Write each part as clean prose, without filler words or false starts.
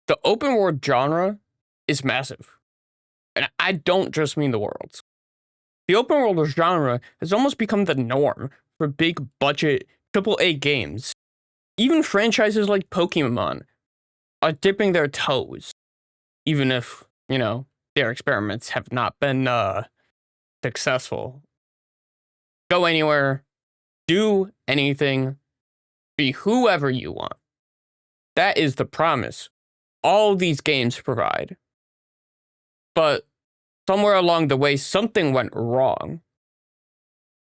The open world genre is massive. And I don't just mean the worlds. The open world genre has almost become the norm for big budget AAA games. Even franchises like Pokemon are dipping their toes, even if, their experiments have not been successful. Go anywhere, do anything, be whoever you want. That is the promise all these games provide. But somewhere along the way, something went wrong.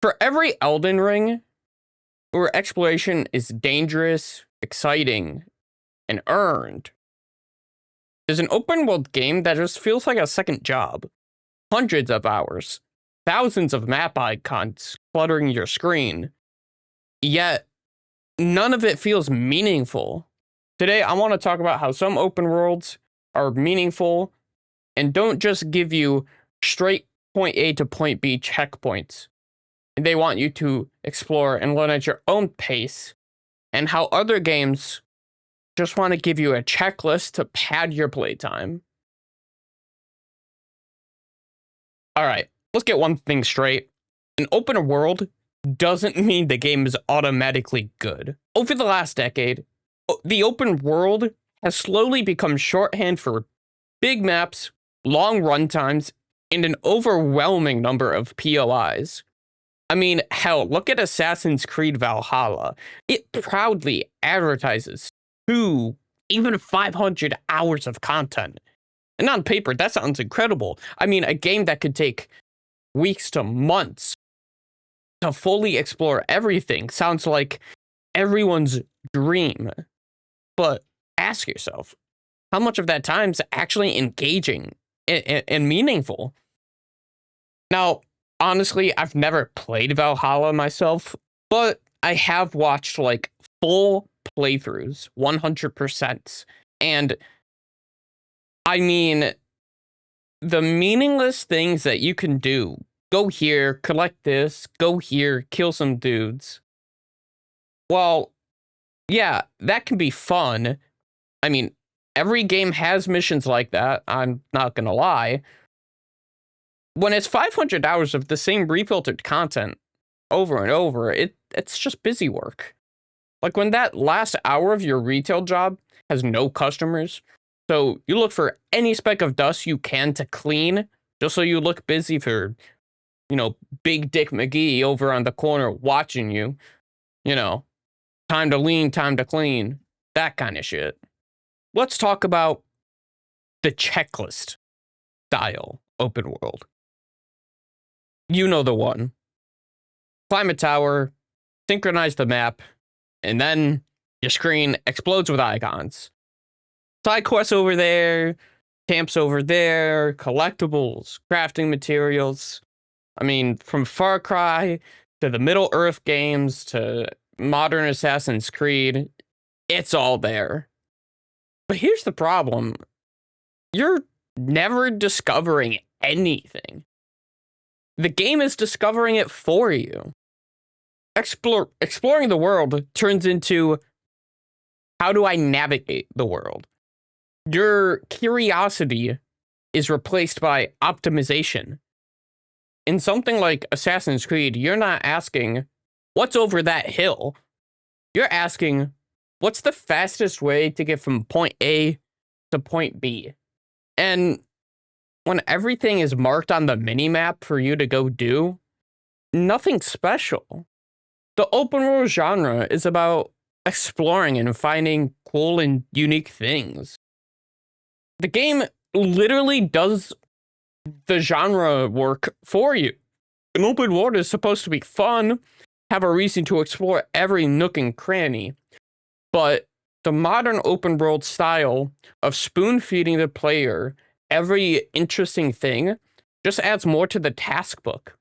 For every Elden Ring, where exploration is dangerous, exciting, and earned, there's an open world game that just feels like a second job. Hundreds of hours, thousands of map icons cluttering your screen, yet none of it feels meaningful. Today, I want to talk about how some open worlds are meaningful and don't just give you straight point A to point B checkpoints. They want you to explore and learn at your own pace, and how other games just want to give you a checklist to pad your playtime. All right, let's get one thing straight. An open world doesn't mean the game is automatically good. Over the last decade, the open world has slowly become shorthand for big maps, long runtimes, and an overwhelming number of POIs. I mean, hell, look at Assassin's Creed Valhalla. It proudly advertises 2, even 500 hours of content. And on paper, that sounds incredible. I mean, a game that could take weeks to months to fully explore everything sounds like everyone's dream. But ask yourself, how much of that time is actually engaging and meaningful? Now, honestly, I've never played Valhalla myself, but I have watched full playthroughs, 100%. And I mean, the meaningless things that you can do, go here, collect this, go here, kill some dudes. Well, yeah, that can be fun. I mean, every game has missions like that, I'm not gonna lie. When it's 500 hours of the same refiltered content over and over, it's just busy work. Like when that last hour of your retail job has no customers, so you look for any speck of dust you can to clean, just so you look busy for, Big Dick McGee over on the corner watching you, time to lean, time to clean, that kind of shit. Let's talk about the checklist style open world. You know the one. Climb a tower, synchronize the map, and then your screen explodes with icons. Side quests over there, camps over there, collectibles, crafting materials. I mean, from Far Cry to the Middle Earth games to modern Assassin's Creed, it's all there. But here's the problem. You're never discovering anything. The game is discovering it for you. Exploring the world turns into, how do I navigate the world? Your curiosity is replaced by optimization. In something like Assassin's Creed, you're not asking, what's over that hill? You're asking, what's the fastest way to get from point A to point B? And when everything is marked on the minimap for you to go do, nothing special. The open world genre is about exploring and finding cool and unique things. The game literally does the genre work for you. An open world is supposed to be fun, have a reason to explore every nook and cranny, but the modern open world style of spoon-feeding the player every interesting thing just adds more to the task book.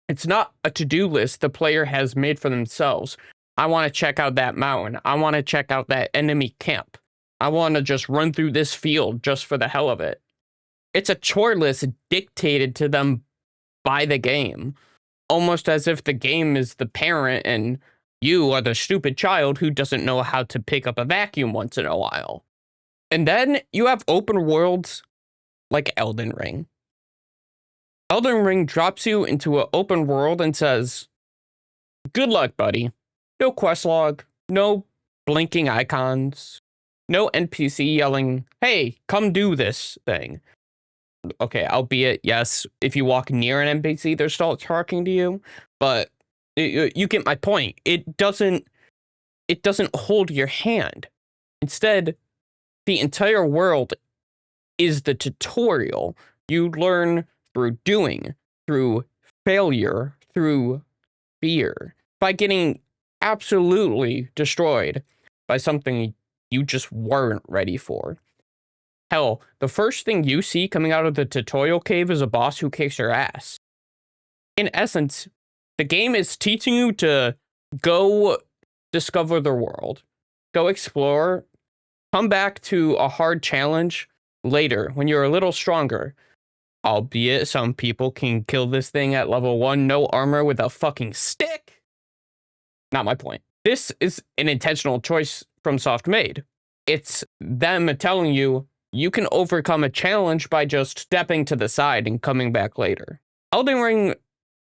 It's not a to-do list the player has made for themselves. I want to check out that mountain. I want to check out that enemy camp. I want to just run through this field just for the hell of it. It's a chore list dictated to them by the game, almost as if the game is the parent and you are the stupid child who doesn't know how to pick up a vacuum once in a while. And then you have open worlds like Elden Ring. Elden Ring drops you into an open world and says, good luck, buddy. No quest log, no blinking icons, no NPC yelling, hey, come do this thing. Okay, albeit, yes, if you walk near an NPC, they're still talking to you, but you get my point. It doesn't hold your hand. Instead, the entire world is the tutorial. You learn through doing, through failure, through fear, by getting absolutely destroyed by something you just weren't ready for. Hell, the first thing you see coming out of the tutorial cave is a boss who kicks your ass. In essence, the game is teaching you to go discover the world, go explore, come back to a hard challenge later when you're a little stronger. Albeit some people can kill this thing at level 1, no armor, with a fucking stick. Not my point. This is an intentional choice FromSoft made. It's them telling you you can overcome a challenge by just stepping to the side and coming back later. Elden Ring,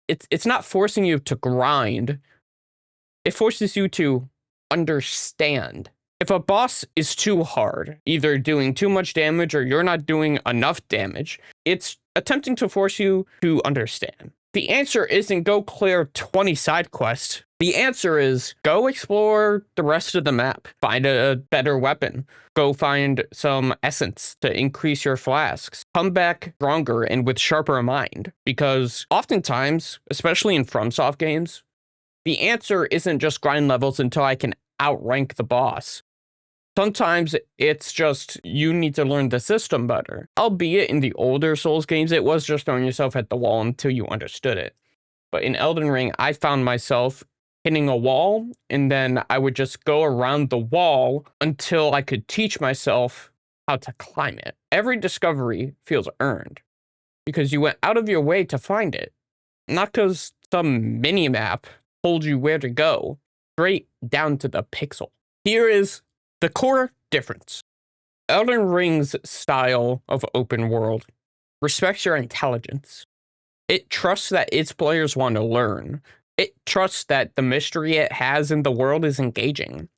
it's not forcing you to grind. It forces you to understand. If a boss is too hard, either doing too much damage or you're not doing enough damage, it's attempting to force you to understand. The answer isn't go clear 20 side quests. The answer is go explore the rest of the map. Find a better weapon. Go find some essence to increase your flasks. Come back stronger and with sharper mind. Because oftentimes, especially in FromSoft games, the answer isn't just grind levels until I can outrank the boss. Sometimes it's just you need to learn the system better. Albeit in the older Souls games, it was just throwing yourself at the wall until you understood it. But in Elden Ring, I found myself hitting a wall, and then I would just go around the wall until I could teach myself how to climb it. Every discovery feels earned because you went out of your way to find it, not because some mini-map told you where to go, straight down to the pixel. Here is the core difference. Elden Ring's style of open world respects your intelligence. It trusts that its players want to learn. It trusts that the mystery it has in the world is engaging.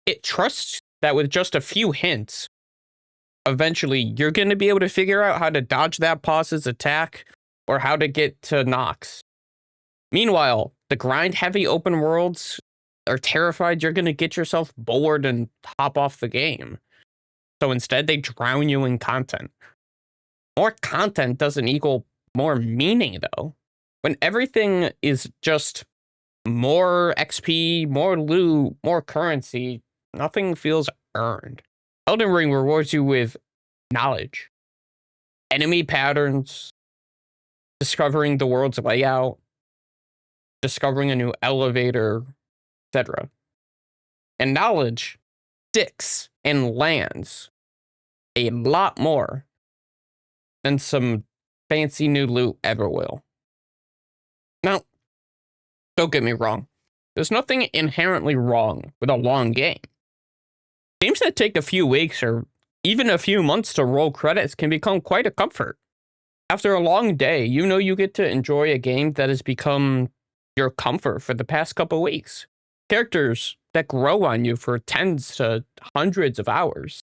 It trusts that with just a few hints, eventually you're going to be able to figure out how to dodge that boss's attack or how to get to Nox. Meanwhile, the grind-heavy open worlds are terrified you're going to get yourself bored and hop off the game. So instead, they drown you in content. More content doesn't equal more meaning, though. When everything is just more XP, more loot, more currency, nothing feels earned. Elden Ring rewards you with knowledge, enemy patterns, discovering the world's layout, discovering a new elevator, etc. And knowledge sticks and lands a lot more than some fancy new loot ever will. Now, don't get me wrong. There's nothing inherently wrong with a long game. Games that take a few weeks or even a few months to roll credits can become quite a comfort. After a long day, you know you get to enjoy a game that has become your comfort for the past couple weeks. Characters that grow on you for tens to hundreds of hours.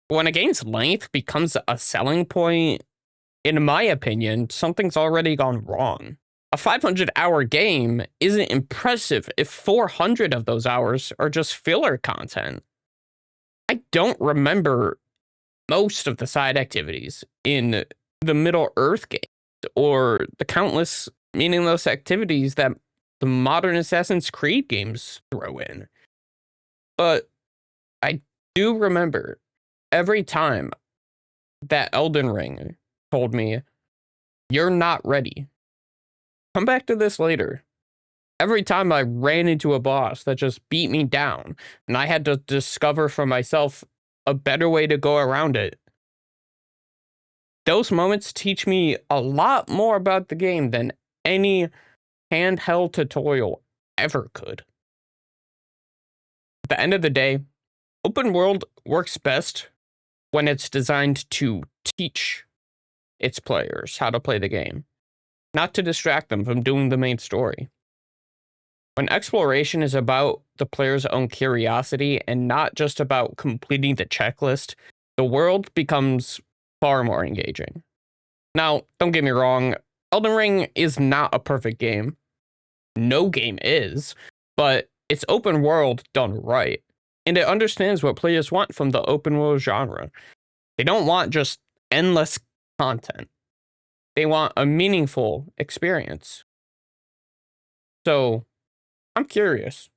When a game's length becomes a selling point, in my opinion, something's already gone wrong. A 500-hour game isn't impressive if 400 of those hours are just filler content. I don't remember most of the side activities in the Middle-earth games or the countless meaningless activities that the modern Assassin's Creed games throw in. But I do remember every time that Elden Ring told me, you're not ready. Come back to this later. Every time I ran into a boss that just beat me down, and I had to discover for myself a better way to go around it. Those moments teach me a lot more about the game than any handheld tutorial ever could. At the end of the day, open world works best when it's designed to teach its players how to play the game, not to distract them from doing the main story. When exploration is about the player's own curiosity and not just about completing the checklist, the world becomes far more engaging. Now, don't get me wrong, Elden Ring is not a perfect game. No game is, but it's open world done right, and it understands what players want from the open world genre. They don't want just endless content. They want a meaningful experience. So, I'm curious.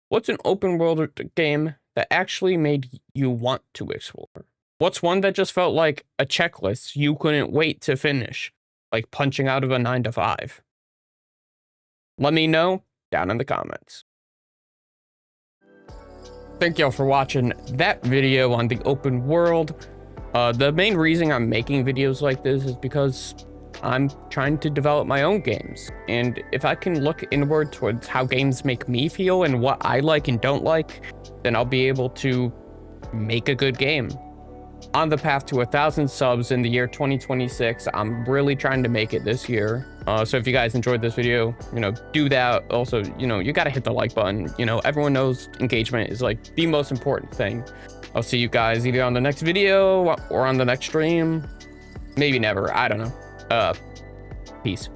What's an open world game that actually made you want to explore? What's one that just felt like a checklist you couldn't wait to finish, like punching out of a 9 to 5? Let me know down in the comments. Thank y'all for watching that video on the open world. The main reason I'm making videos like this is because I'm trying to develop my own games. And if I can look inward towards how games make me feel and what I like and don't like, then I'll be able to make a good game. On the path to 1,000 subs in the year 2026. I'm really trying to make it this year. So if you guys enjoyed this video, do that. Also, you gotta hit the like button. Everyone knows engagement is like the most important thing. I'll see you guys either on the next video or on the next stream. Maybe never, I don't know. Peace.